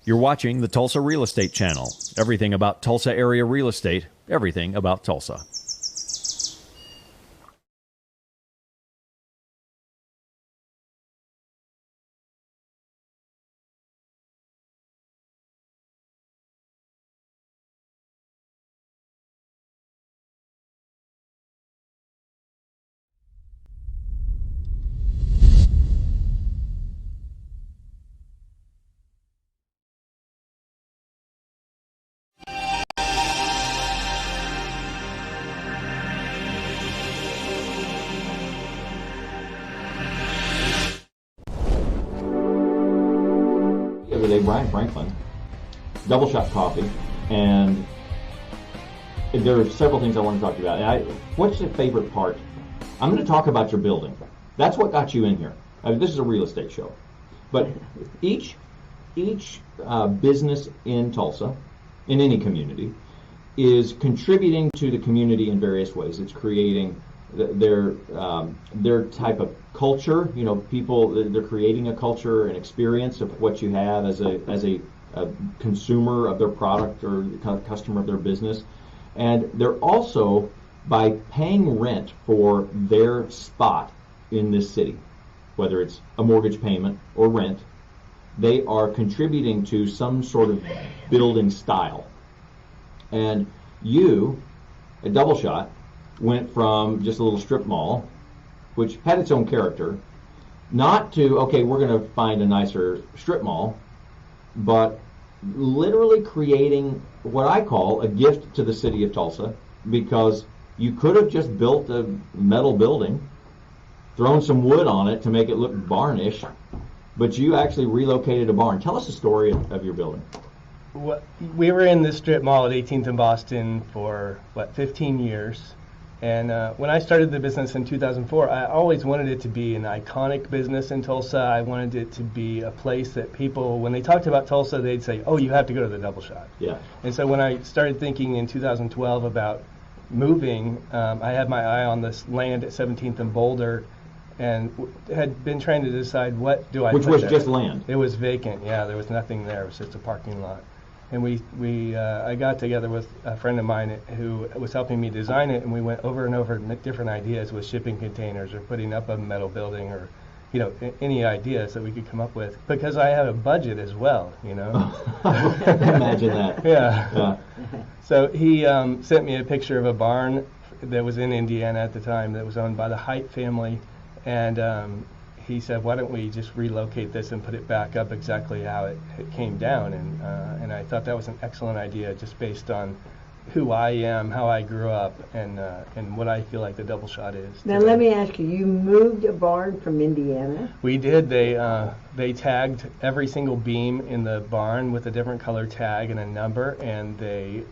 You're watching the Tulsa Real Estate Channel. Everything about Tulsa area real estate, everything about Tulsa. Brian Franklin, double shot coffee, and there are several things I want to talk to you about. What's your favorite part? I'm going to talk about your building. That's what got you in here. This is a real estate show, but each business in Tulsa, in any community, is contributing to the community in various ways. It's creating their type of culture. You know, people, they're creating a culture and experience of what you have as a consumer of their product or customer of their business. And they're also, by paying rent for their spot in this city, whether it's a mortgage payment or rent, they are contributing to some sort of building style. And you, at Double Shot, went from just a little strip mall, which had its own character, not to, okay, we're going to find a nicer strip mall, but literally creating what I call a gift to the city of Tulsa, because you could have just built a metal building, thrown some wood on it to make it look barnish, but you actually relocated a barn. Tell us the story of your building. We were in this strip mall at 18th and Boston for, 15 years. And when I started the business in 2004, I always wanted it to be an iconic business in Tulsa. I wanted it to be a place that people, when they talked about Tulsa, they'd say, oh, you have to go to the Double Shot. Yeah. And so when I started thinking in 2012 about moving, I had my eye on this land at 17th and Boulder, and had been trying to decide what do I Which put was there. just land. It was vacant, yeah. There was nothing there. It was just a parking lot. And I got together with a friend of mine who was helping me design it, and we went over and over different ideas with shipping containers or putting up a metal building or, any ideas that we could come up with. Because I had a budget as well, Imagine that. Yeah. So he sent me a picture of a barn that was in Indiana at the time that was owned by the Height family, and he said, why don't we just relocate this and put it back up exactly how it came down? And I thought that was an excellent idea, just based on who I am, how I grew up, and what I feel like the Double Shot is. Now let me ask you, you moved a barn from Indiana? We did. They tagged every single beam in the barn with a different color tag and a number, and they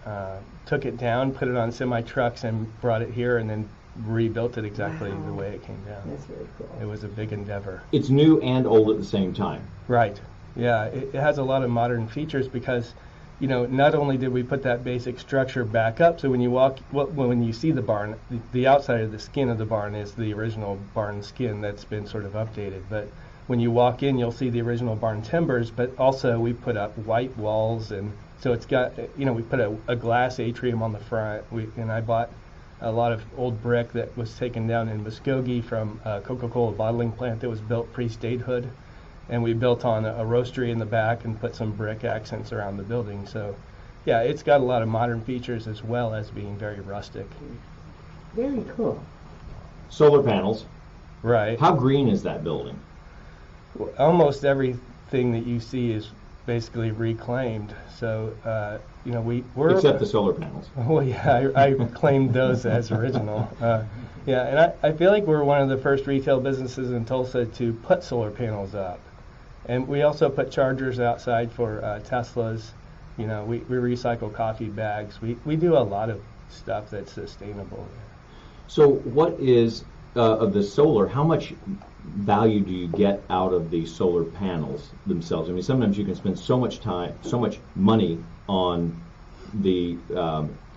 took it down, put it on semi-trucks, and brought it here, and then rebuilt it exactly the way it came down. That's very cool. It was a big endeavor. It's new and old at the same time. Right. Yeah, it has a lot of modern features because, not only did we put that basic structure back up, so when you when you see the barn, the outside of the skin of the barn is the original barn skin that's been sort of updated. But when you walk in, you'll see the original barn timbers, but also we put up white walls, and so it's got, we put a glass atrium on the front, and I bought a lot of old brick that was taken down in Muskogee from a Coca-Cola bottling plant that was built pre-statehood. And we built on a roastery in the back and put some brick accents around the building. So, yeah, it's got a lot of modern features as well as being very rustic. Very cool. Solar panels. Right. How green is that building? Almost everything that you see is basically reclaimed. So, we're... Except the solar panels. Well, yeah, I claimed those as original. And I feel like we're one of the first retail businesses in Tulsa to put solar panels up. And we also put chargers outside for Teslas. We recycle coffee bags. We do a lot of stuff that's sustainable. So what is, of the solar, how much value do you get out of the solar panels themselves? I mean, sometimes you can spend so much time, so much money on the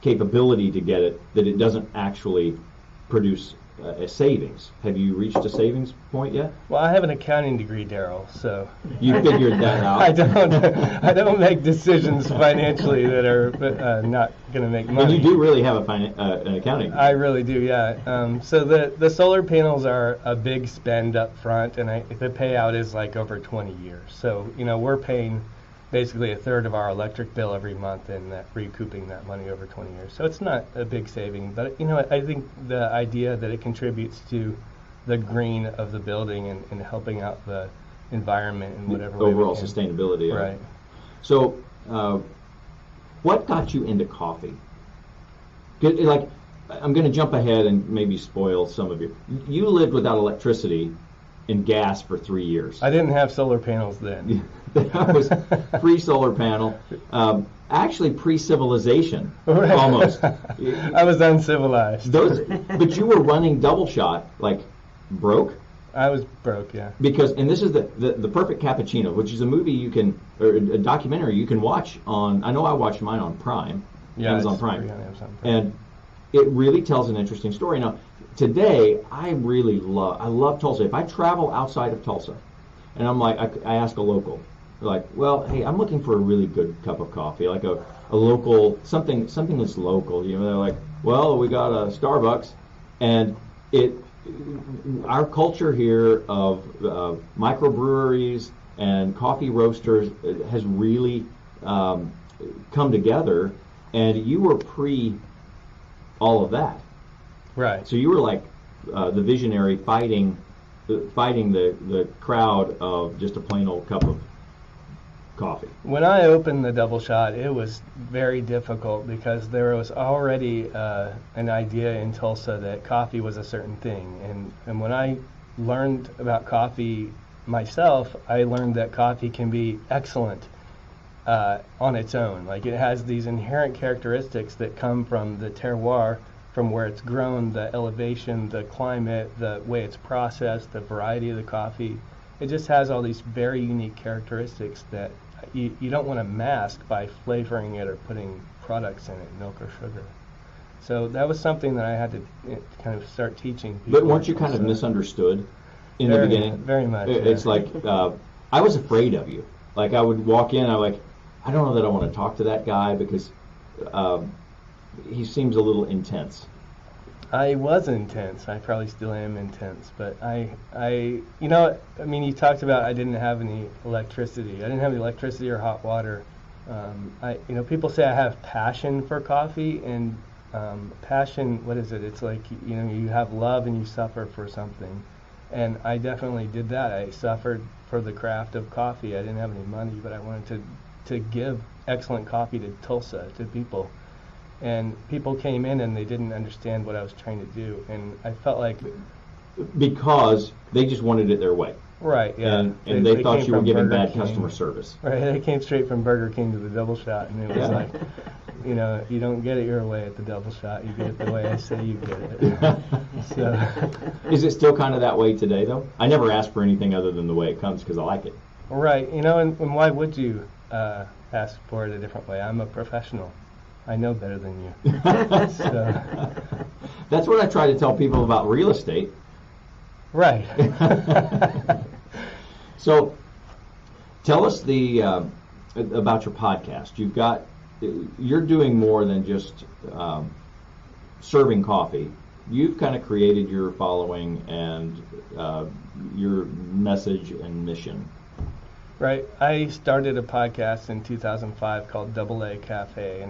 capability to get it that it doesn't actually produce a savings. Have you reached a savings point yet? Well, I have an accounting degree, Daryl, so You figured that out. I don't make decisions financially that are not going to make money. But you do really have an accounting degree. I really do, yeah. So the solar panels are a big spend up front, and the payout is like over 20 years. So we're paying basically a third of our electric bill every month and recouping that money over 20 years. So it's not a big saving, but I think the idea that it contributes to the green of the building and helping out the environment in whatever way overall we can. sustainability. Right. So, what got you into coffee? Like, I'm going to jump ahead and maybe spoil some of you. You lived without electricity and gas for 3 years. I didn't have solar panels then. That was pre-solar panel, actually pre-civilization, Right. almost. I was uncivilized. But you were running double shot, like broke, I was broke, yeah. because, and this is the Perfect Cappuccino, which is a movie or a documentary you can watch on. I know I watched mine on Prime, Yeah, Amazon it's Prime, free on Amazon Prime. and it really tells an interesting story. Now, today I love Tulsa. If I travel outside of Tulsa, and I'm like, I ask a local. They're like, well, hey, I'm looking for a really good cup of coffee, like a local, something that's local. They're like, well, we got a Starbucks, and our culture here of microbreweries and coffee roasters has really come together, and you were pre all of that. Right. So you were like the visionary fighting the crowd of just a plain old cup of coffee. When I opened the double shot, it was very difficult because there was already an idea in Tulsa that coffee was a certain thing. And when I learned about coffee myself, I learned that coffee can be excellent on its own. Like, it has these inherent characteristics that come from the terroir, from where it's grown, the elevation, the climate, the way it's processed, the variety of the coffee. It just has all these very unique characteristics that you don't want to mask by flavoring it or putting products in it, milk or sugar. So that was something that I had to kind of start teaching people. But weren't you kind of misunderstood in the beginning? Very much. It's yeah. like, I was afraid of you. Like, I would walk in, I'm like, I don't know that I want to talk to that guy because he seems a little intense. I was intense. I probably still am intense, but you talked about I didn't have any electricity. I didn't have any electricity or hot water. People say I have passion for coffee, and passion, what is it? It's like, you have love and you suffer for something. And I definitely did that. I suffered for the craft of coffee. I didn't have any money, but I wanted to give excellent coffee to Tulsa, to people. And people came in and they didn't understand what I was trying to do, and I felt like because they just wanted it their way. Right, yeah. And they thought came you were from giving Burger bad King. customer service. Right, they came straight from Burger King to the double shot, and it was Yeah. like, you don't get it your way at the double shot. You get it the way I say you get it. So, Is it still kind of that way today, though? I never ask for anything other than the way it comes because I like it. right, and why would you ask for it a different way? I'm a professional. I know better than you. So. That's what I try to tell people about real estate. Right. So, tell us about your podcast. You're doing more than just serving coffee. You've kind of created your following and your message and mission. Right. I started a podcast in 2005 called AA Cafe.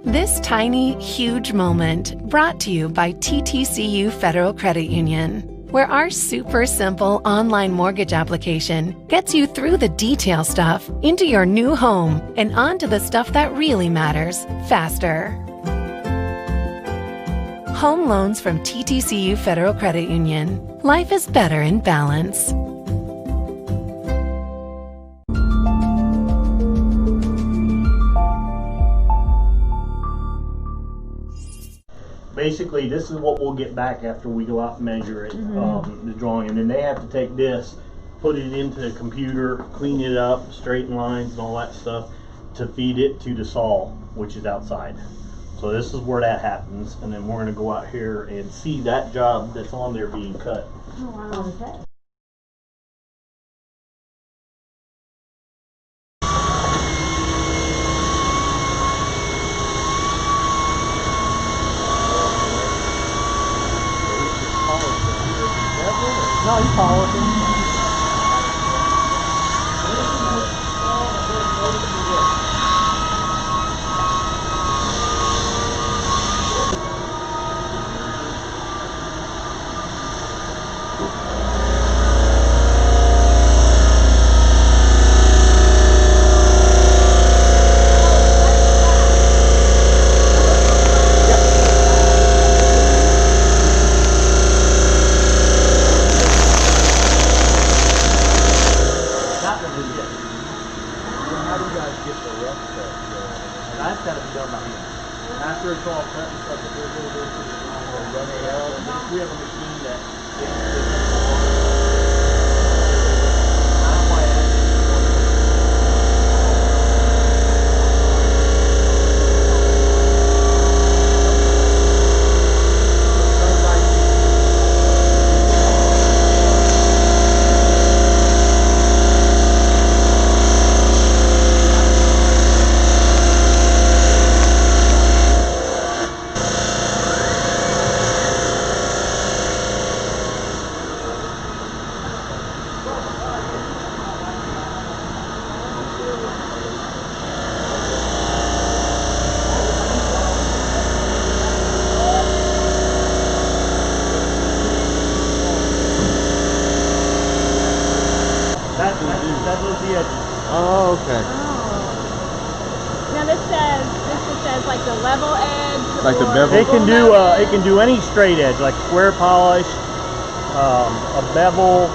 This tiny, huge moment brought to you by TTCU Federal Credit Union, where our super simple online mortgage application gets you through the detail stuff into your new home and onto the stuff that really matters faster. Home loans from TTCU Federal Credit Union. Life is better in balance. Basically, this is what we'll get back after we go out and measure it, the drawing, and then they have to take this, put it into the computer, clean it up, straighten lines and all that stuff, to feed it to the saw, which is outside. So this is where that happens, and then we're going to go out here and see that job that's on there being cut. Oh, wow. Okay. No, he's polishing. That's got to be done by hand. After it's all cut and stuff, we have a machine that that was the edge. Oh, okay. Now this just says like the level edge. Like the or bevel? It can do any straight edge, like square polish, a bevel.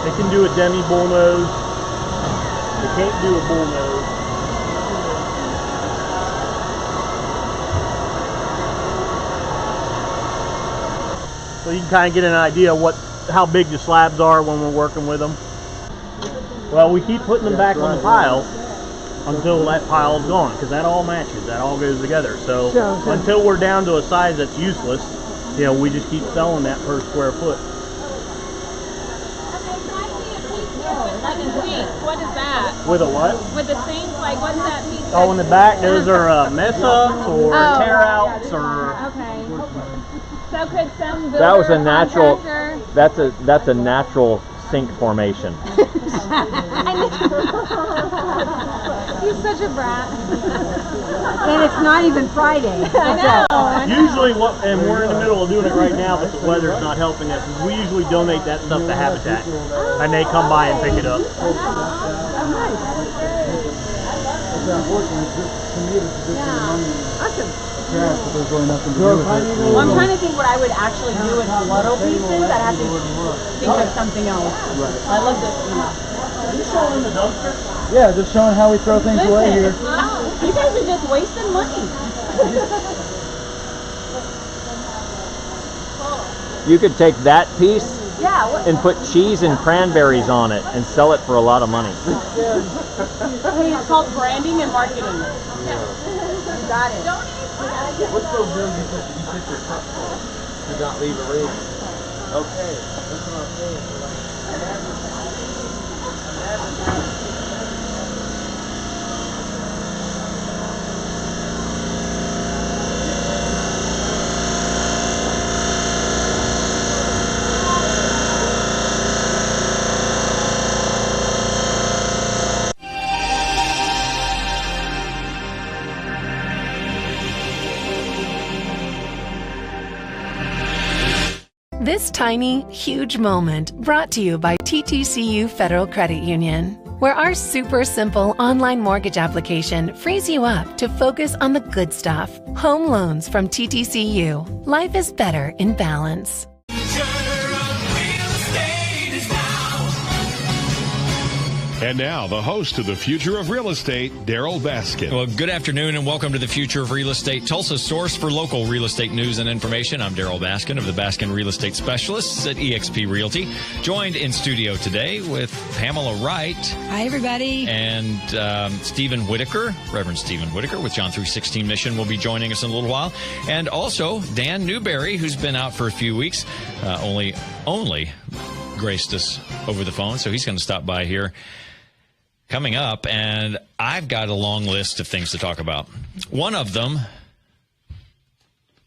It can do a demi bull nose. It can't do a bull nose. So you can kind of get an idea how big the slabs are when we're working with them. Well, we keep putting them back on the pile until that pile is gone, because that all matches, that all goes together. So until we're down to a size that's useless, you know, we just keep selling that per square foot. like a sink. What is that? With a what? With the sink, like what's that piece? Oh, in the back, those are mess ups or tear outs or. Okay. So could some builder That was a natural. contractor- That's a natural sink formation. He's such a brat. And it's not even Friday. I know. Usually, and we're in the middle of doing it right now, but the weather's not helping us. We usually donate that stuff to Habitat, and they come by and pick it up. Well, I'm trying to think what I would actually do with Flutto pieces. I'd have to think of something else. I love this. Are you showing the dumpster? Yeah, just showing how we throw things away here. You guys are just wasting money. You could take that piece Yeah. What? and put cheese and cranberries on it and sell it for a lot of money. Hey, it's called branding and marketing. You got it. What's so good you put your cup full? Do not leave a ring. Okay, that's what I'm saying. This tiny, huge moment brought to you by TTCU Federal Credit Union, where our super simple online mortgage application frees you up to focus on the good stuff. Home loans from TTCU. Life is better in balance. And now, the host of The Future of Real Estate, Daryl Baskin. Well, good afternoon and welcome to The Future of Real Estate, Tulsa's source for local real estate news and information. I'm Daryl Baskin of the Baskin Real Estate Specialists at eXp Realty. Joined in studio today with Pamela Wright. Hi, everybody. And Stephen Whitaker, Reverend Stephen Whitaker with John 3:16 Mission will be joining us in a little while. And also Dan Newberry, who's been out for a few weeks, only graced us over the phone. So he's going to stop by here coming up, and I've got a long list of things to talk about. One of them,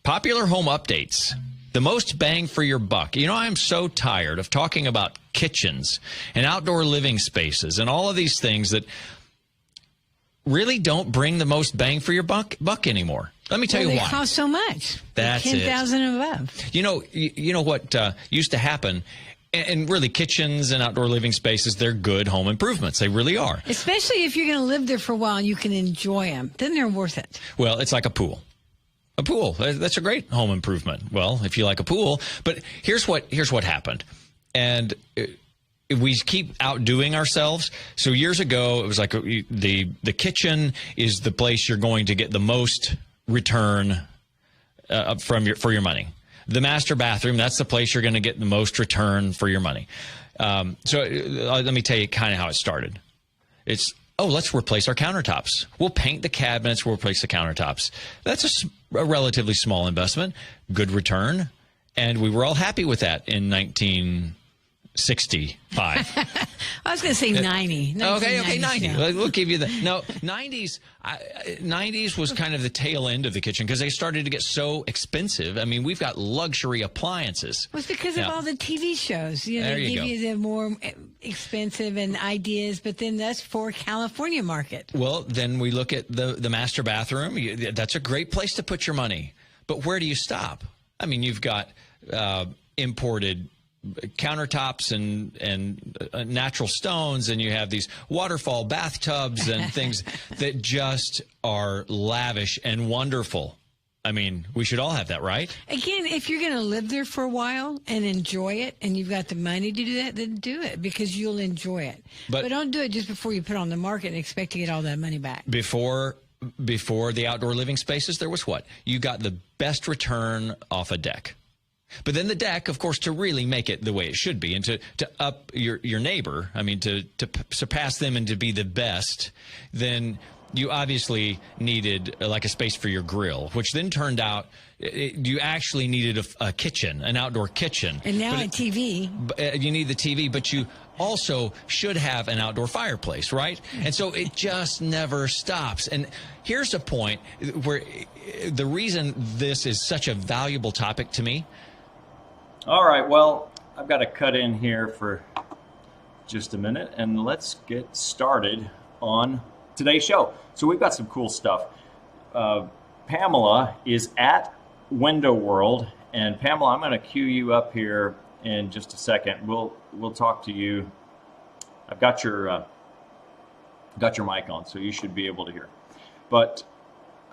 popular home updates, the most bang for your buck. You know, I'm so tired of talking about kitchens and outdoor living spaces and all of these things that really don't bring the most bang for your buck anymore. Let me tell you why. They cost so much. That's $10,000 and above. You know what used to happen. And really, kitchens and outdoor living spaces, they're good home improvements. They really are. Especially if you're going to live there for a while and you can enjoy them. Then they're worth it. Well, it's like a pool. A pool. That's a great home improvement. Well, if you like a pool. But here's what happened. And we keep outdoing ourselves. So years ago, it was like the kitchen is the place you're going to get the most return for your money. The master bathroom, that's the place you're going to get the most return for your money. So let me tell you kind of how it started. It's, let's replace our countertops. We'll paint the cabinets, we'll replace the countertops. That's a relatively small investment, good return, and we were all happy with that in 1965. I was going to say 90. Okay, 90. Yeah. We'll give you the... No, 90s was kind of the tail end of the kitchen because they started to get so expensive. I mean, we've got luxury appliances. Well, it's because of all the TV shows. You know, they give you the more expensive and ideas, but then that's for California market. Well, then we look at the master bathroom. That's a great place to put your money. But where do you stop? I mean, you've got imported countertops and natural stones, and you have these waterfall bathtubs and things that just are lavish and wonderful. I mean, we should all have that, right? Again, if you're going to live there for a while and enjoy it, and you've got the money to do that, then do it because you'll enjoy it. But don't do it just before you put it on the market and expect to get all that money back. Before the outdoor living spaces, there was what? You got the best return off a deck. But then the deck, of course, to really make it the way it should be and to up your neighbor, I mean, to surpass them and to be the best, then you obviously needed like a space for your grill, which then turned out you actually needed a kitchen, an outdoor kitchen. And now a TV. You need the TV, but you also should have an outdoor fireplace, right? And so it just never stops. And here's a point where the reason this is such a valuable topic to me. All right, well, I've got to cut in here for just a minute, and let's get started on today's show. So we've got some cool stuff. Pamela is at Window World, and Pamela, I'm going to cue you up here in just a second. We'll talk to you. I've got your mic on, so you should be able to hear. But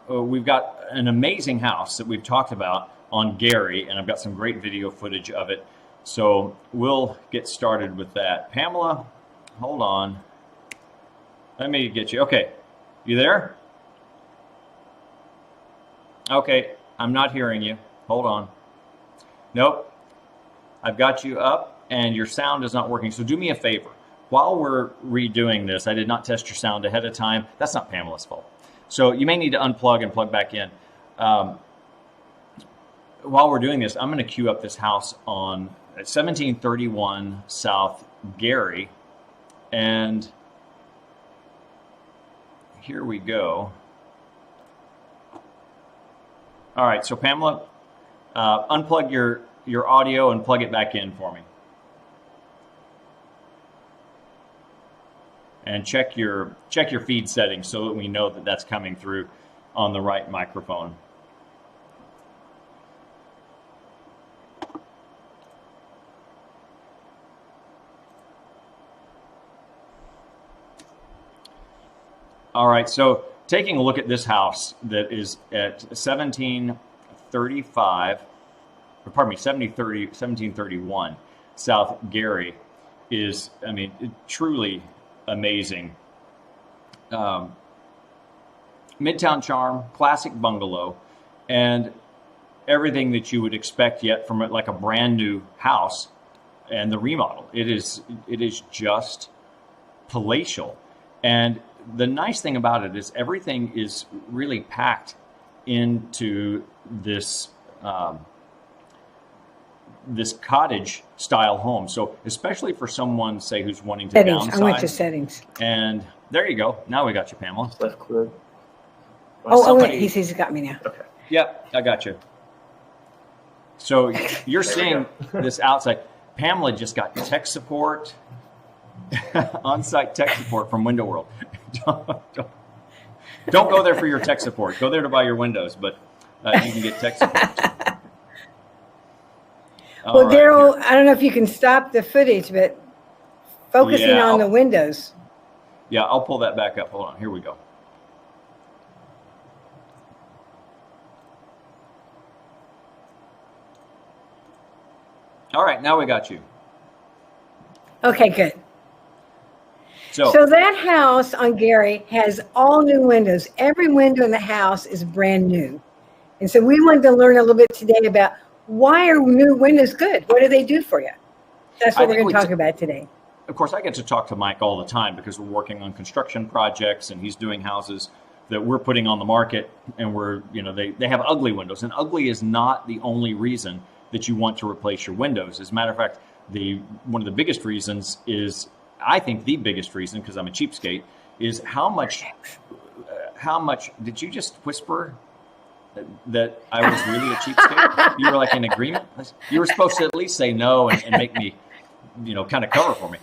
we've got an amazing house that we've talked about on Gary, and I've got some great video footage of it. So we'll get started with that. Pamela, hold on. Let me get you. Okay, you there? Okay, I'm not hearing you. Hold on. Nope. I've got you up, and your sound is not working. So do me a favor. While we're redoing this, I did not test your sound ahead of time. That's not Pamela's fault. So you may need to unplug and plug back in. While we're doing this, I'm going to queue up this house on 1731 South Gary. And here we go. All right, so Pamela, unplug your audio and plug it back in for me. And check your feed settings so that we know that that's coming through on the right microphone. All right, so taking a look at this house that is at 1731 South Gary is, I mean, truly amazing. Midtown charm, classic bungalow, and everything that you would expect yet from like a brand new house and the remodel. It is just palatial. And the nice thing about it is everything is really packed into this this cottage style home. So especially for someone, say, who's wanting to downsize. I went to settings. And there you go. Now we got you, Pamela. That's clear. Wait, he says he got me now. Okay. Yep, I got you. So you're seeing this outside. Pamela just got tech support, on-site tech support from Window World. Don't go there for your tech support. Go there to buy your windows, but you can get tech support. Well, right, Daryl, I don't know if you can stop the footage, but focusing on the windows. Yeah, I'll pull that back up. Hold on. Here we go. All right, now we got you. Okay, good. So that house on Gary has all new windows. Every window in the house is brand new. And so we wanted to learn a little bit today about why are new windows good? What do they do for you? That's what we're going to talk about today. Of course, I get to talk to Mike all the time because we're working on construction projects and he's doing houses that we're putting on the market, and they have ugly windows, and ugly is not the only reason that you want to replace your windows. As a matter of fact, one of the biggest reasons is, I think the biggest reason, because I'm a cheapskate, is how much did you just whisper that I was really a cheapskate? You were like in agreement? You were supposed to at least say no and make me, kind of cover for me.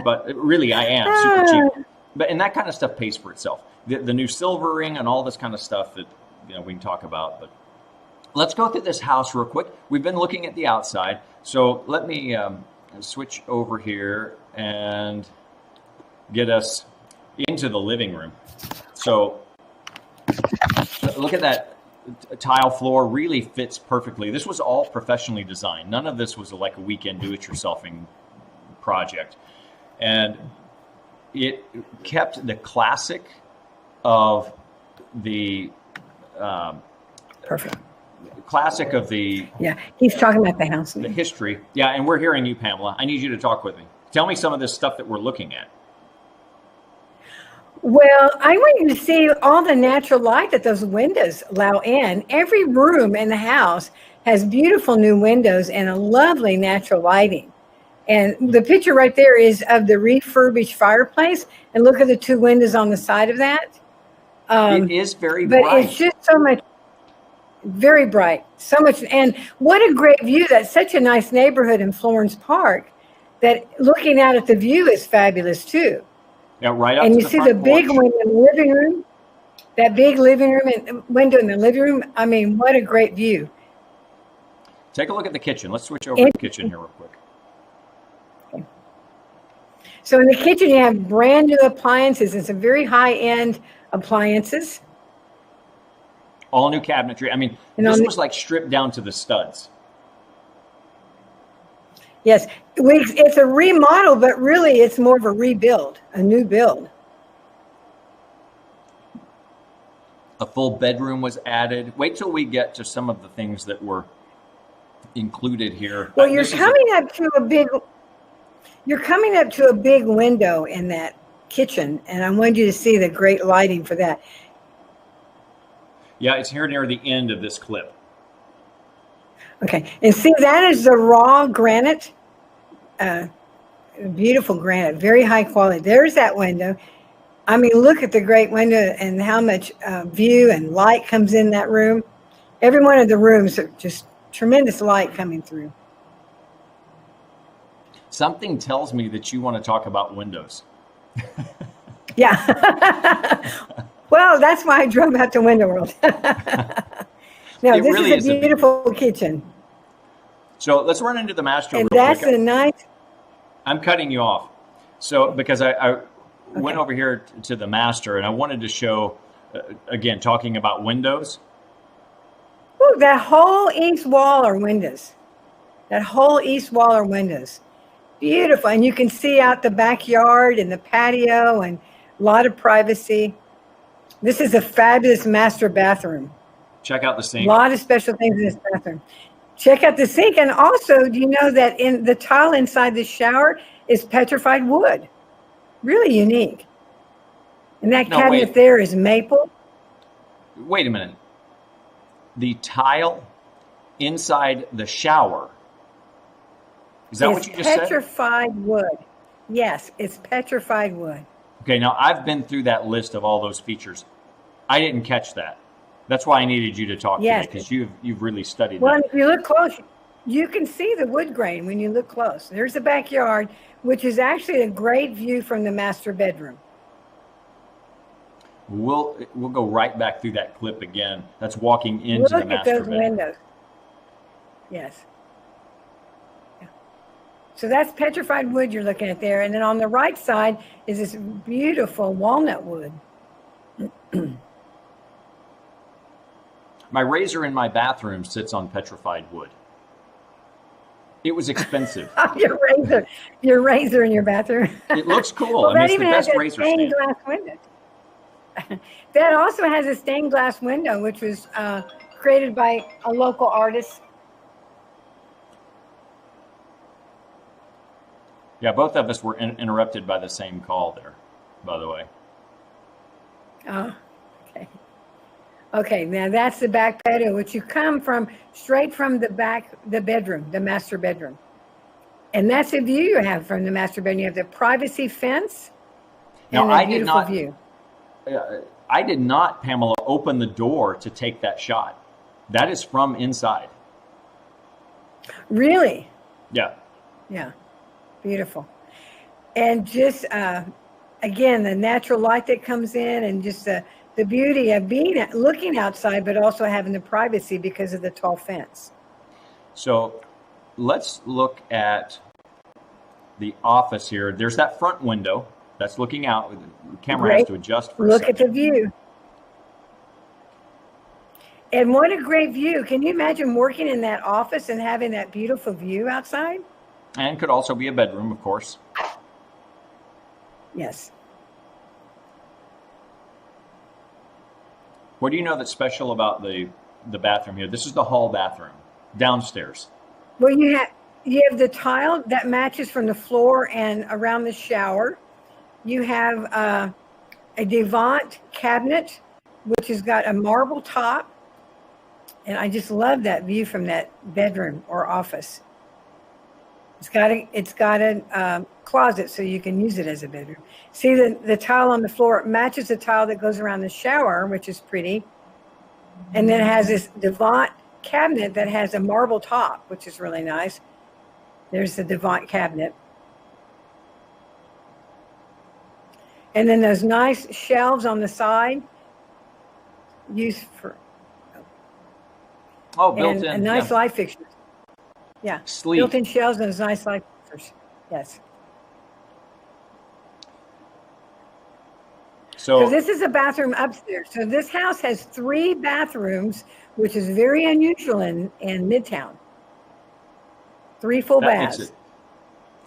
But really, I am super cheap. And that kind of stuff pays for itself. The new silvering and all this kind of stuff that we can talk about. But let's go through this house real quick. We've been looking at the outside. So let me switch over here and get us into the living room. So look at that tile floor, really fits perfectly. This was all professionally designed. None of this was like a weekend do-it-yourselfing project. And it kept the classic of the perfect. Classic of the he's talking about the house, the history. Yeah, and we're hearing you, Pamela. I need you to talk with me. Tell me some of this stuff that we're looking at. Well, I want you to see all the natural light that those windows allow in. Every room in the house has beautiful new windows and a lovely natural lighting. And the picture right there is of the refurbished fireplace. And look at the two windows on the side of that. It is very bright. But it's just so much, very bright, so much. And what a great view. That's such a nice neighborhood in Florence Park that looking out at the view is fabulous too. Yeah, right up and to you see the big window in the living room, that big living room and window in the living room. I mean, what a great view. Take a look at the kitchen. Let's switch over to the kitchen here real quick. Okay. So in the kitchen, you have brand new appliances and some very high-end appliances. All new cabinetry. I mean, this was like stripped down to the studs. Yes, it's a remodel, but really it's more of a rebuild, a new build. A full bedroom was added. Wait till we get to some of the things that were included here. Well, you're coming up to a big window in that kitchen, and I wanted you to see the great lighting for that. Yeah, it's here near the end of this clip. Okay, and see, that is the raw granite, beautiful granite, very high quality. There's that window. I mean, look at the great window and how much view and light comes in that room. Every one of the rooms are just tremendous light coming through. Something tells me that you want to talk about windows. Yeah. Well, that's why I drove out to Window World. No, this really is a beautiful kitchen. So let's run into the master and real that's quick. A nice. I'm cutting you off. So because I went over here to the master and I wanted to show, again, talking about windows. Ooh, that whole east wall are windows. That whole east wall are windows. Beautiful. And you can see out the backyard and the patio and a lot of privacy. This is a fabulous master bathroom. Check out the sink. A lot of special things in this bathroom. Check out the sink. And also, do you know that in the tile inside the shower is petrified wood? Really unique. And that cabinet there is maple. Wait a minute. The tile inside the shower. Is that what you just said? Petrified wood. Yes, it's petrified wood. Okay, now I've been through that list of all those features. I didn't catch that. That's why I needed you to talk to me, because you've really studied well, that. If you look close, you can see the wood grain when you look close. There's the backyard, which is actually a great view from the master bedroom. We'll go right back through that clip again. That's walking into the master bedroom. Look at those windows. Yes. Yeah. So that's petrified wood you're looking at there. And then on the right side is this beautiful walnut wood. My razor in my bathroom sits on petrified wood. It was expensive. your razor in your bathroom. It looks cool. Well, I mean, that it's even the has best a razor stained stand. glass window. That also has a stained glass window, which was created by a local artist. Yeah, both of us were interrupted by the same call there, by the way. Oh, okay. Okay, now that's the back patio, which you come from straight from the back, the bedroom, the master bedroom. And that's the view you have from the master bedroom. You have the privacy fence and a beautiful view. I did not, Pamela, open the door to take that shot. That is from inside. Really? Yeah. Yeah. Beautiful. And just, again, the natural light that comes in and just the beauty of looking outside, but also having the privacy because of the tall fence. So let's look at the office here. There's that front window that's looking out. The camera has to adjust for a second. Look at the view. And what a great view. Can you imagine working in that office and having that beautiful view outside? And could also be a bedroom, of course. Yes. What do you know that's special about the bathroom here? This is the hall bathroom, downstairs. Well, you have the tile that matches from the floor and around the shower. You have a Devant cabinet, which has got a marble top. And I just love that view from that bedroom or office. It's got a closet so you can use it as a bedroom. See the tile on the floor, it matches the tile that goes around the shower, which is pretty. And then it has this Devant cabinet that has a marble top, which is really nice. There's the Devant cabinet. And then those nice shelves on the side, used for built-in. And a nice light fixture. Yeah, sleep. Built-in shelves and those nice light fixtures. Yes. So this is a bathroom upstairs. So this house has 3 bathrooms, which is very unusual in Midtown. 3 full baths.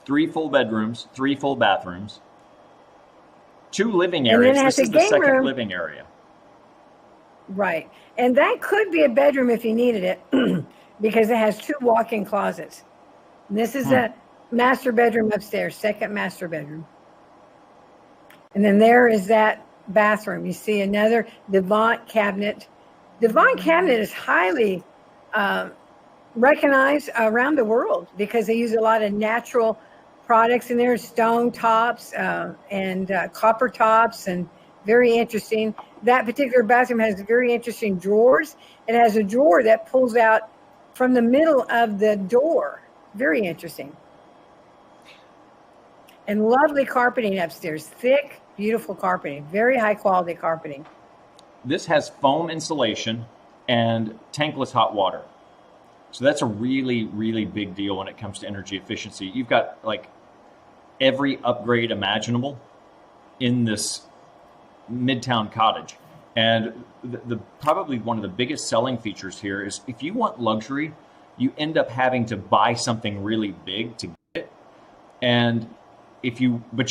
3 full bedrooms, 3 full bathrooms, 2 living areas. This is the second living area. Right. And that could be a bedroom if you needed it because it has 2 walk-in closets. And this is a master bedroom upstairs, second master bedroom. And then there is that bathroom. You see another Devant cabinet. Devant cabinet is highly recognized around the world because they use a lot of natural products in there, stone tops and copper tops, and very interesting. That particular bathroom has very interesting drawers. It has a drawer that pulls out from the middle of the door. Very interesting. And lovely carpeting upstairs. Thick, beautiful carpeting. Very high quality carpeting. This has foam insulation and tankless hot water. So that's a really, really big deal when it comes to energy efficiency. You've got like every upgrade imaginable in this Midtown cottage. And the probably one of the biggest selling features here is if you want luxury, you end up having to buy something really big to get it. And but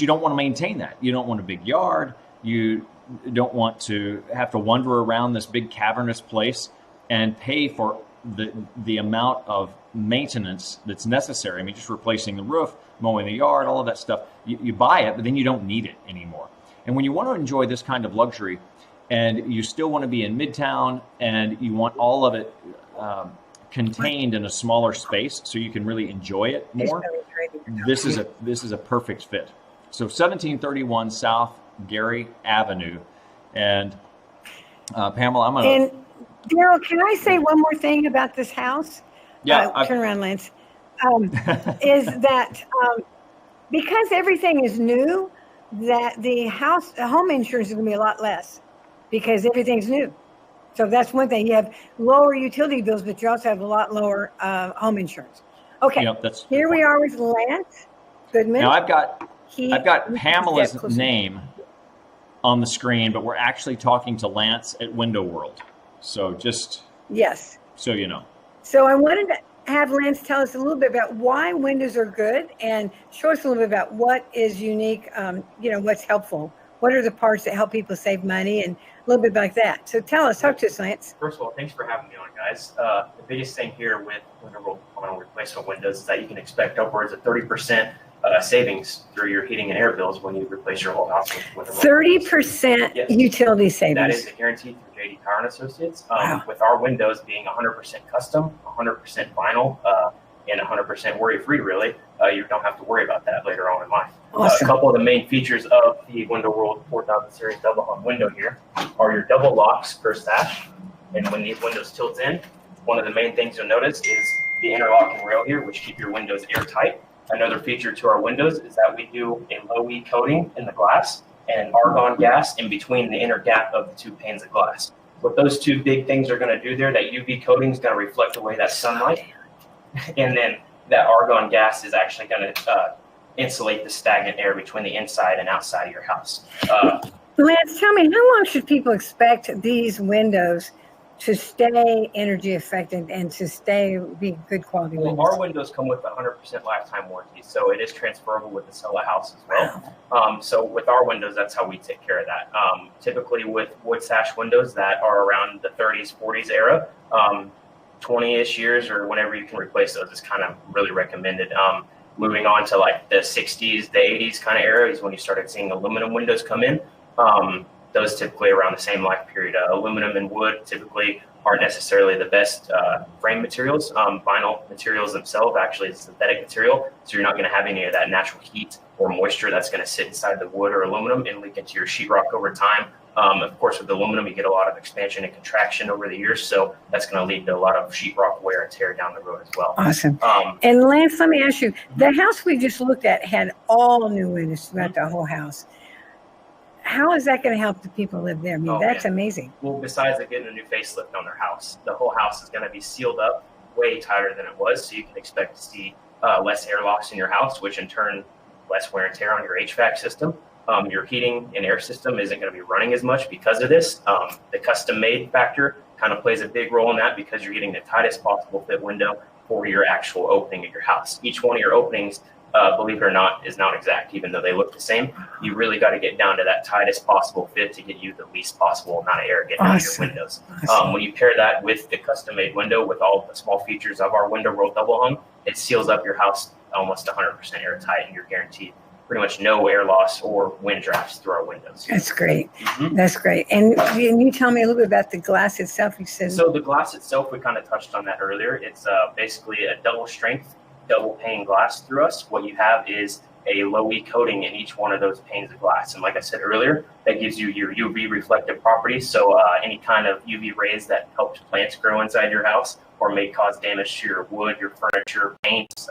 you don't want to maintain that. You don't want a big yard. You don't want to have to wander around this big cavernous place and pay for the amount of maintenance that's necessary. I mean, just replacing the roof, mowing the yard, all of that stuff. You buy it, but then you don't need it anymore. And when you want to enjoy this kind of luxury, and you still want to be in Midtown, and you want all of it contained in a smaller space, so you can really enjoy it more, this is a perfect fit. So 1731 South Gary Avenue, and Pamela, I'm gonna. And Daryl, can I say one more thing about this house? Yeah. Turn around, Lance. Is that because everything is new, that the home insurance is going to be a lot less because everything's new. So that's one thing. You have lower utility bills, but you also have a lot lower home insurance. Okay. Yep, that's here we are with Lance Goodman. Now I've got Pamela's name on the screen, but we're actually talking to Lance at Window World. So just so you know. So I wanted to have Lance tell us a little bit about why windows are good and show us a little bit about what is unique, what's helpful. What are the parts that help people save money and a little bit like that. So talk to us, Lance. First of all, thanks for having me on, guys. The biggest thing here with Window World on replacement windows is that you can expect upwards of 30% savings through your heating and air bills when you replace your whole house with Window World. 30% utility savings. That is a guarantee through JD Power and Associates. Wow. With our windows being 100% custom, 100% vinyl, and 100% worry-free, really, you don't have to worry about that later on in life. Awesome. A couple of the main features of the Window World 4000 series double hung window here are your double locks per sash. And when these windows tilt in, one of the main things you'll notice is the interlocking rail here, which keep your windows airtight. Another feature to our windows is that we do a low-E coating in the glass and argon gas in between the inner gap of the two panes of glass. What those two big things are going to do there, that UV coating is going to reflect away that sunlight, and then that argon gas is actually going to insulate the stagnant air between the inside and outside of your house. Lance, tell me, how long should people expect these windows to stay energy effective and to be good quality windows? Our windows come with a 100% lifetime warranty, so it is transferable with the sell a house as well. So with our windows, that's how we take care of that. Typically with wood sash windows that are around the 30s, 40s era, 20-ish years or whenever you can replace those is kind of really recommended. Moving on to like the 60s, the 80s kind of era is when you started seeing aluminum windows come in. Those typically around the same life period. Aluminum and wood typically aren't necessarily the best frame materials. Vinyl materials themselves actually is a synthetic material, so you're not going to have any of that natural heat or moisture that's going to sit inside the wood or aluminum and leak into your sheetrock over time. Of course, with aluminum, you get a lot of expansion and contraction over the years, so that's going to lead to a lot of sheetrock wear and tear down the road as well. Awesome. And Lance, let me ask you, the house we just looked at had all new windows throughout the whole house. How is that going to help the people live there? I mean, that's amazing. Well, besides getting a new facelift on their house, the whole house is going to be sealed up way tighter than it was, so you can expect to see less air loss in your house, which in turn less wear and tear on your HVAC system. Your heating and air system isn't going to be running as much because of this. The custom-made factor kind of plays a big role in that because you're getting the tightest possible fit window for your actual opening of your house. Each one of your openings, believe it or not, is not exact, even though they look the same. You really got to get down to that tightest possible fit to get you the least possible amount of air getting out of your windows. When you pair that with the custom-made window with all the small features of our Window World double hung, it seals up your house almost 100% airtight, and you're guaranteed pretty much no air loss or wind drafts through our windows. That's great. That's great. And you tell me a little bit about the glass itself. You said so. The glass itself, we kind of touched on that earlier. It's basically a double strength, double pane glass through us. What you have is a low-E coating in each one of those panes of glass. And like I said earlier, that gives you your UV reflective properties. So any kind of UV rays that help plants grow inside your house or may cause damage to your wood, your furniture, paints,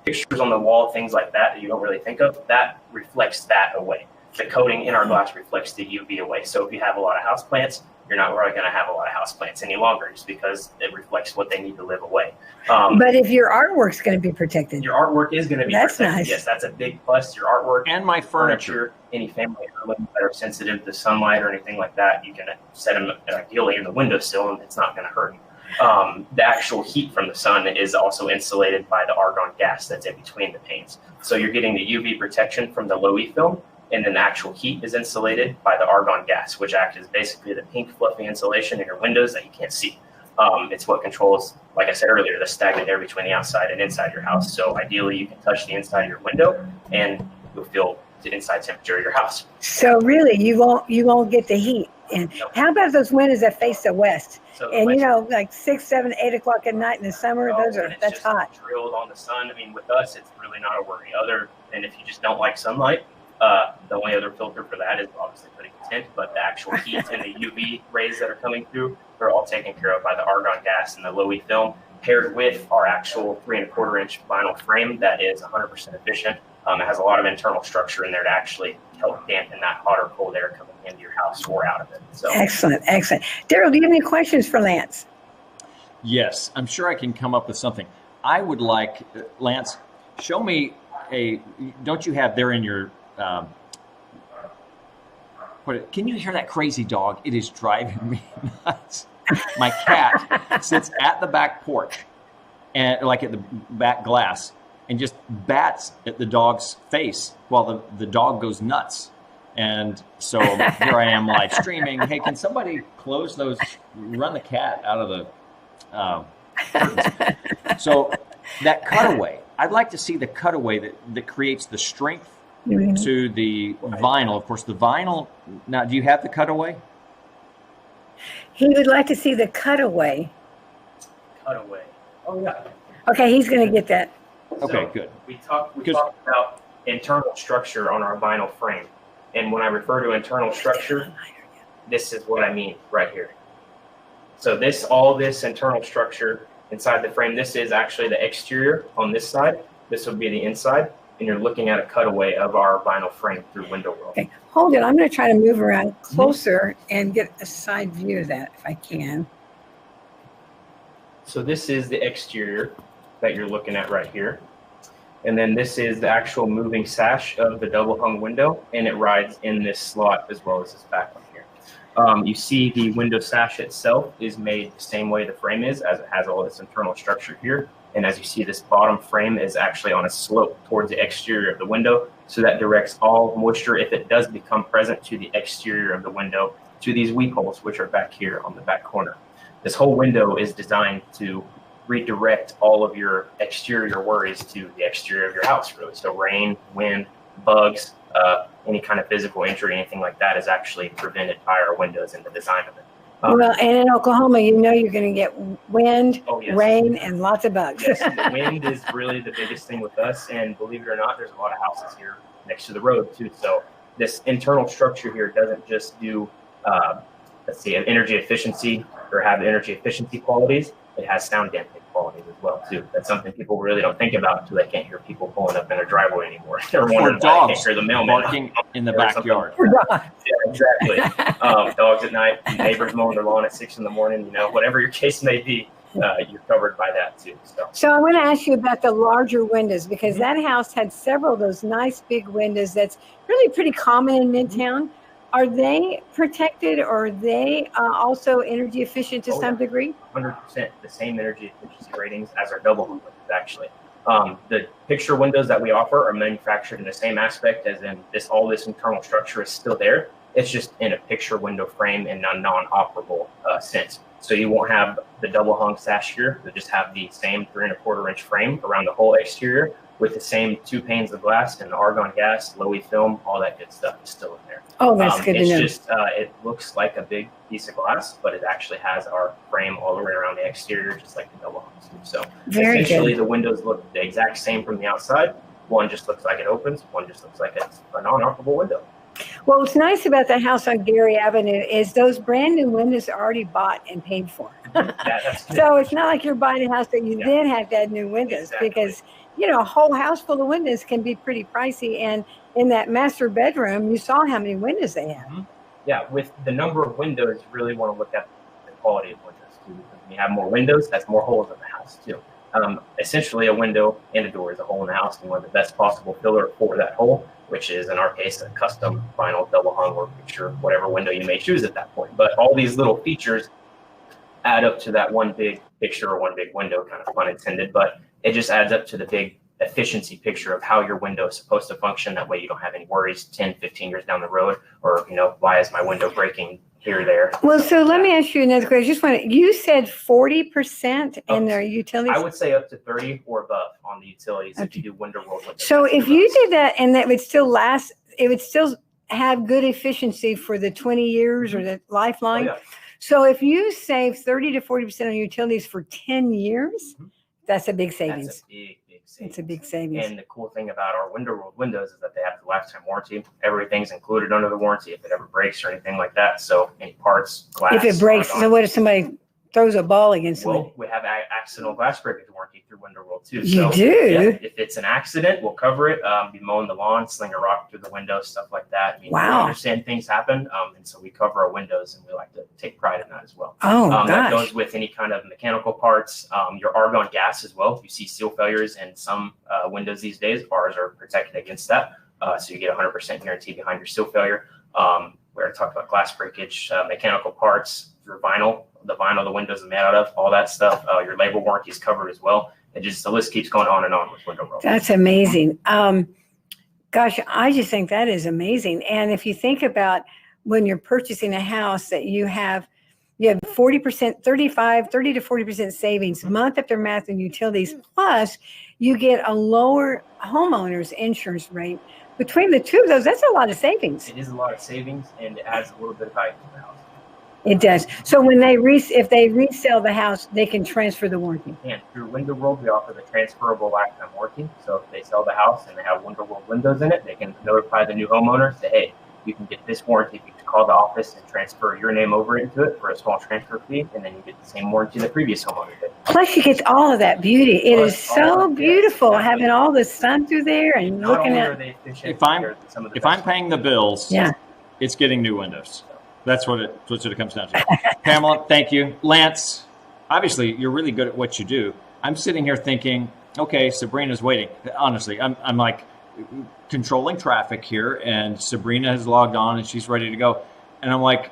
pictures on the wall, things like that you don't really think of, that reflects that away. The coating in our glass reflects the UV away. So if you have a lot of houseplants, you're not really going to have a lot of houseplants any longer just because it reflects what they need to live away. But if your artwork's going to be protected. Your artwork is going to be protected. Nice. Yes, that's a big plus. Your artwork and my furniture. Any family heirlooms that are sensitive to sunlight or anything like that, you can set them ideally in the windowsill and it's not going to hurt you. the actual heat from the sun is also insulated by the argon gas that's in between the panes. So you're getting the UV protection from the low E film, and then the actual heat is insulated by the argon gas, which acts as basically the pink fluffy insulation in your windows that you can't see. It's what controls, like I said earlier, the stagnant air between the outside and inside your house. So ideally, you can touch the inside of your window, and you'll feel the inside temperature of your house. So really, you won't get the heat. And how about those windows that face the west? So and you know, like 6, 7, 8 o'clock at night in the summer, that's hot. Drilled on the sun. I mean, with us, it's really not a worry. Other than if you just don't like sunlight, the only other filter for that is obviously putting a tent. But the actual heat and the UV rays that are coming through, they're all taken care of by the argon gas and the low E film, paired with our actual 3 1/4 inch vinyl frame that is 100% efficient. It has a lot of internal structure in there to actually help dampen that hot or cold air coming into your house or out of it. So excellent. Daryl, do you have any questions for Lance? Yes, I'm sure I can come up with something. I would like, Lance, show me don't you have there in your, can you hear that crazy dog? It is driving me nuts. My cat sits at the back porch and like at the back glass and just bats at the dog's face while the dog goes nuts. And so here I am live streaming. Hey, can somebody close those, run the cat out of the curtains? So that cutaway, I'd like to see the cutaway that creates the strength to the vinyl. Of course, the vinyl, now do you have the cutaway? He would like to see the cutaway. Cutaway. Oh, yeah. Okay, he's going to get that. Okay, good. We talked about internal structure on our vinyl frame. And when I refer to internal structure, this is what I mean right here. So all this internal structure inside the frame, this is actually the exterior on this side. This would be the inside. And you're looking at a cutaway of our vinyl frame through Window World. Okay, hold it. I'm going to try to move around closer and get a side view of that if I can. So this is the exterior that you're looking at right here. And then this is the actual moving sash of the double hung window, and it rides in this slot as well as this back one here. You see the window sash itself is made the same way the frame is, as it has all this internal structure here. And as you see, this bottom frame is actually on a slope towards the exterior of the window. So that directs all moisture, if it does become present, to the exterior of the window, to these weep holes, which are back here on the back corner. This whole window is designed to redirect all of your exterior worries to the exterior of your house, really. So rain, wind, bugs, any kind of physical injury, anything like that is actually prevented by our windows and the design of it. Well, and in Oklahoma, you know you're going to get wind, rain, and lots of bugs. Yes, the wind is really the biggest thing with us, and believe it or not, there's a lot of houses here next to the road too. So this internal structure here doesn't just do, energy efficiency or have energy efficiency qualities. It has sound damping qualities as well too. That's something people really don't think about until they can't hear people pulling up in their driveway anymore. They're wondering why they can't hear the mailman barking in the backyard. Yeah, exactly. Dogs at night, neighbors mowing their lawn at 6 in the morning. You know, whatever your case may be, you're covered by that too. So I want to ask you about the larger windows, because that house had several of those nice big windows that's really pretty common in Midtown. Are they protected, or are they also energy efficient to some degree? 100% the same energy efficiency ratings as our double hung windows, actually. The picture windows that we offer are manufactured in the same aspect, as in all this internal structure is still there. It's just in a picture window frame in a non-operable sense. So you won't have the double hung sash here. You'll just have the same 3 1/4 inch frame around the whole exterior with the same 2 panes of glass and the argon gas, low E film, all that good stuff is still in there. Oh, that's good to know. It's just, it looks like a big piece of glass, but it actually has our frame all the way around the exterior, just like the double hungs do. So essentially the windows look the exact same from the outside. One just looks like it opens. One just looks like it's a non-operable window. Well, what's nice about the house on Gary Avenue is those brand new windows are already bought and paid for. So it's not like you're buying a house that you then have to add new windows, because you know, a whole house full of windows can be pretty pricey. And in that master bedroom, you saw how many windows they have. Mm-hmm. Yeah, with the number of windows, you really want to look at the quality of windows too. When you have more windows, that's more holes in the house too. Essentially, a window and a door is a hole in the house, and you want the best possible filler for that hole, which is in our case a custom vinyl double hung or picture, whatever window you may choose at that point. But all these little features add up to that one big picture or one big window, kind of pun intended, but it just adds up to the big efficiency picture of how your window is supposed to function. That way you don't have any worries 10, 15 years down the road, or, why is my window breaking here or there? Well, so let me ask you another question. You said 40% in their utilities? I would say up to 30 or above on the utilities if you do window roll windows. So if you did that and that would still last, it would still have good efficiency for the 20 years or the lifeline. Oh, yeah. So if you save 30 to 40% on utilities for 10 years, that's a big savings. That's a big savings. It's a big savings. And the cool thing about our window rolled windows is that they have the lifetime warranty. Everything's included under the warranty if it ever breaks or anything like that. So any parts, glass. If it breaks, so what if somebody throws a ball against somebody? Well, we have accidental glass breakage warranty through window roll too. You So, do? yeah, if it's an accident, we'll cover it. Be mowing the lawn, sling a rock through the window, stuff like that. I mean, Wow. We understand things happen, and so we cover our windows, and we like to take pride in that as well. Oh, that gosh. goes with any kind of mechanical parts. Your argon gas as well. If you see seal failures in some windows these days, ours are protected against that. So you get 100% guarantee behind your seal failure. We already talked about glass breakage, mechanical parts, your vinyl, the windows are made out of, all that stuff. Your labor warranty is covered as well. The list keeps going on and on with window roll. That's amazing. Gosh, I just think that is amazing. And if you think about when you're purchasing a house that you have 40%, 30 to 40% savings month after month in utilities, plus you get a lower homeowner's insurance rate. Between the two of those, that's a lot of savings. It is a lot of savings, and it adds a little bit of value to the house. It does. So when if they resell the house, they can transfer the warranty. And through window roll, we offer the transferable lifetime warranty. So if they sell the house and they have window roll windows in it, they can notify the new homeowner, say, hey, you can get this warranty. You can call the office and transfer your name over into it for a small transfer fee, and then you get the same warranty the previous homeowner did. Plus, you get all of that beauty. It is so beautiful having all the sun through there and Not looking only at. are they efficient, If I'm paying the bills, Yeah. it's getting new windows. That's what it comes down to. Pamela, thank you. Lance, obviously you're really good at what you do. I'm sitting here thinking, okay, Sabrina's waiting. Honestly, I'm like controlling traffic here, and Sabrina has logged on and she's ready to go. And I'm like,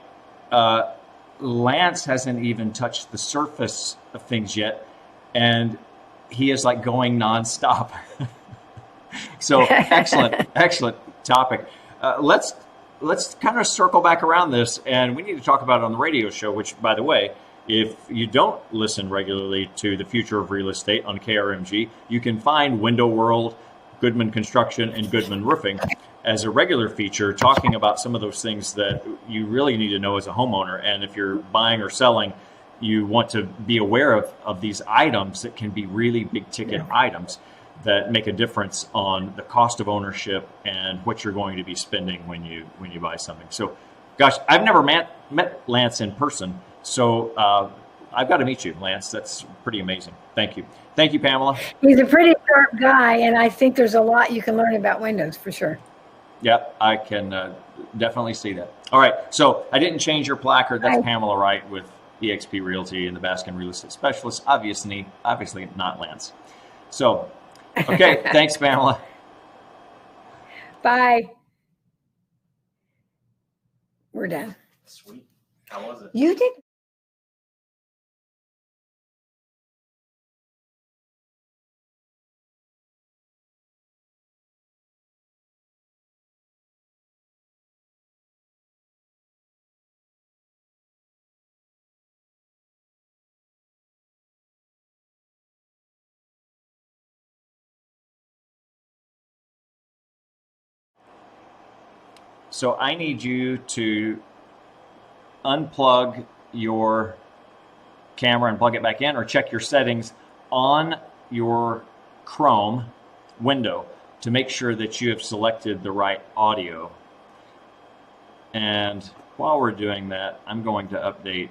Lance hasn't even touched the surface of things yet, and he is like going nonstop. So excellent topic. Let's kind of circle back around this, and we need to talk about it on the radio show, which, by the way, if you don't listen regularly to The Future of Real Estate on KRMG, you can find Window World, Goodman Construction, and Goodman Roofing as a regular feature, talking about some of those things that you really need to know as a homeowner. And if you're buying or selling, you want to be aware of these items that can be really big ticket items that make a difference on the cost of ownership and what you're going to be spending when you buy something. So, gosh, I've never met Lance in person, so I've got to meet you, Lance. That's pretty amazing. Thank you, Pamela. He's a pretty sharp guy, and I think there's a lot you can learn about windows for sure. Yep, I can definitely see that. All right, so I didn't change your placard. That's Pamela Wright with eXp Realty and the Baskin Real Estate Specialist. Obviously not Lance. So. Okay, thanks, Pamela. Bye. We're done. Sweet. How was it? You did. So I need you to unplug your camera and plug it back in, or check your settings on your Chrome window to make sure that you have selected the right audio. And while we're doing that, I'm going to update,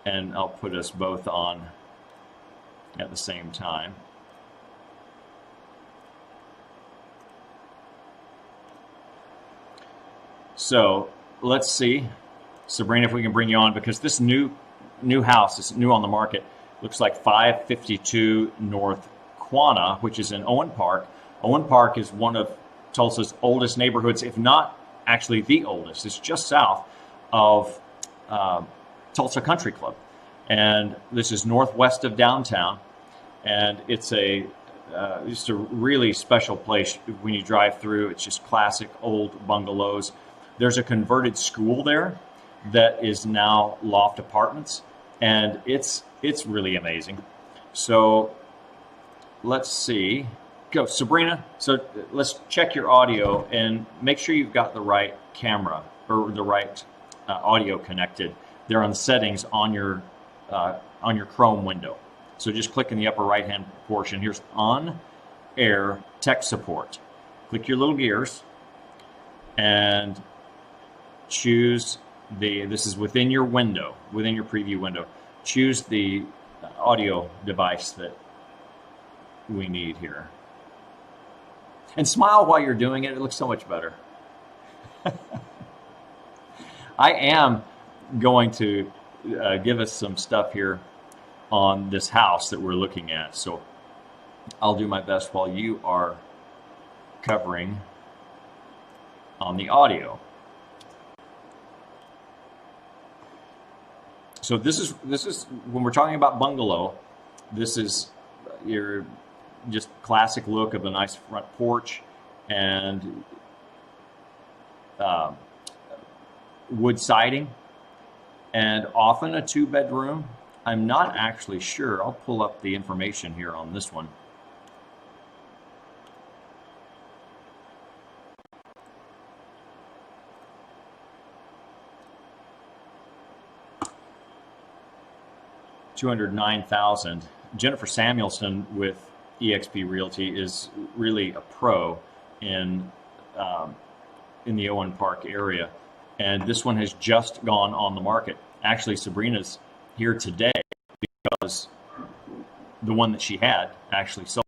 and I'll put us both on at the same time. So let's see, Sabrina, if we can bring you on, because this new house is new on the market. Looks like 552 North Quanah, which is in Owen Park. Owen Park is one of Tulsa's oldest neighborhoods, if not actually the oldest. It's just south of Tulsa Country Club. And this is northwest of downtown. And it's just a really special place. When you drive through, it's just classic old bungalows. There's a converted school there that is now loft apartments. And it's really amazing. So let's see. Go, Sabrina. So let's check your audio and make sure you've got the right camera or the right audio connected. They're on the settings on your Chrome window. So just click in the upper right-hand portion. Here's On Air Tech Support. Click your little gears and choose this is within your window, within your preview window. Choose the audio device that we need here. And smile while you're doing it. It looks so much better. I am going to give us some stuff here on this house that we're looking at. So I'll do my best while you are covering on the audio. So this is when we're talking about bungalow, this is your just classic look of a nice front porch and wood siding, and often a 2-bedroom. I'm not actually sure. I'll pull up the information here on this one. $209,000. Jennifer Samuelson with eXp Realty is really a pro in the Owen Park area, and this one has just gone on the market. Actually, Sabrina's here today because the one that she had actually sold.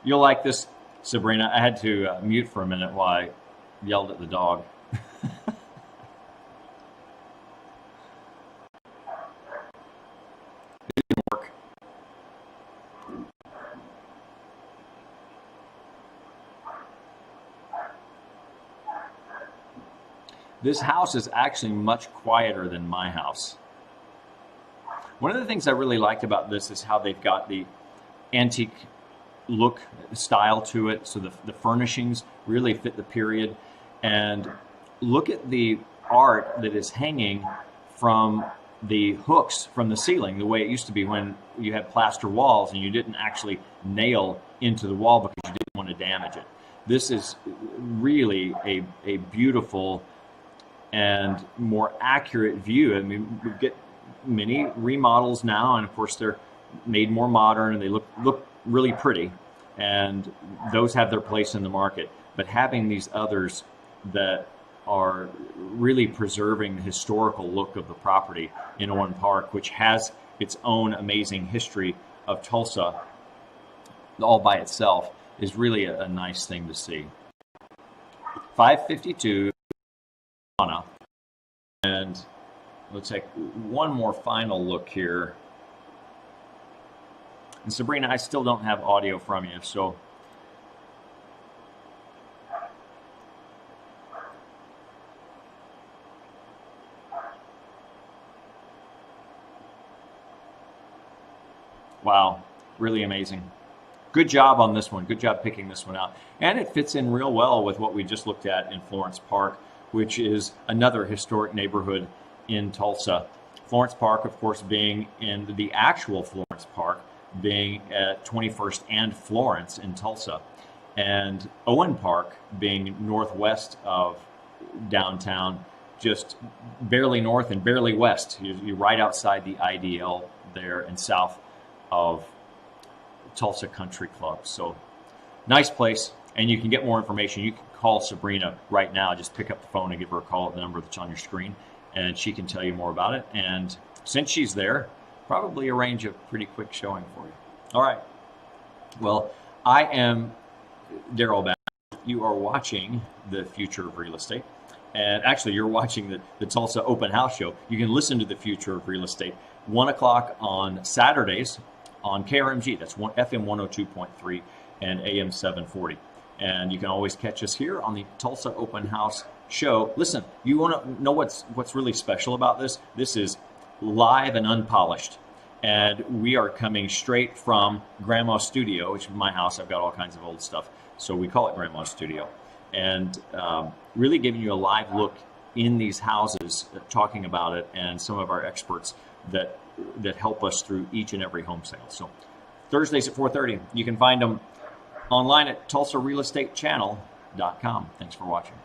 You'll like this, Sabrina. I had to mute for a minute while I yelled at the dog. It didn't work. This house is actually much quieter than my house. One of the things I really liked about this is how they've got the antique look, style to it. So the furnishings really fit the period. And look at the art that is hanging from the hooks from the ceiling, the way it used to be when you had plaster walls and you didn't actually nail into the wall because you didn't want to damage it. This is really a beautiful and more accurate view. I mean, we get many remodels now, and of course they're made more modern and they look really pretty, and those have their place in the market. But having these others that are really preserving the historical look of the property in Owen Park, which has its own amazing history of Tulsa all by itself, is really a nice thing to see. 552 and let's take one more final look here. And Sabrina, I still don't have audio from you, so wow, really amazing. Good job on this one. Good job picking this one out. And it fits in real well with what we just looked at in Florence Park, which is another historic neighborhood in Tulsa. Florence Park, of course, being in the actual Florence Park, being at 21st and Florence in Tulsa, and Owen Park being northwest of downtown, just barely north and barely west. You're right outside the IDL there and south of Tulsa Country Club. So nice place, and you can get more information. You can call Sabrina right now. Just pick up the phone and give her a call at the number that's on your screen, and she can tell you more about it. And since she's there, probably arrange a pretty quick showing for you. All right. Well, I am Daryl Bass. You are watching The Future of Real Estate. And actually, you're watching the Tulsa Open House Show. You can listen to The Future of Real Estate 1 o'clock on Saturdays on KRMG. That's FM 102.3 and AM 740. And you can always catch us here on the Tulsa Open House Show. Listen, you want to know what's really special about this? This is live and unpolished. And we are coming straight from Grandma's studio, which is my house. I've got all kinds of old stuff. So we call it Grandma's studio. And really giving you a live look in these houses, talking about it, and some of our experts that help us through each and every home sale. So Thursdays at 4:30. You can find them online at TulsaRealEstateChannel.com. Thanks for watching.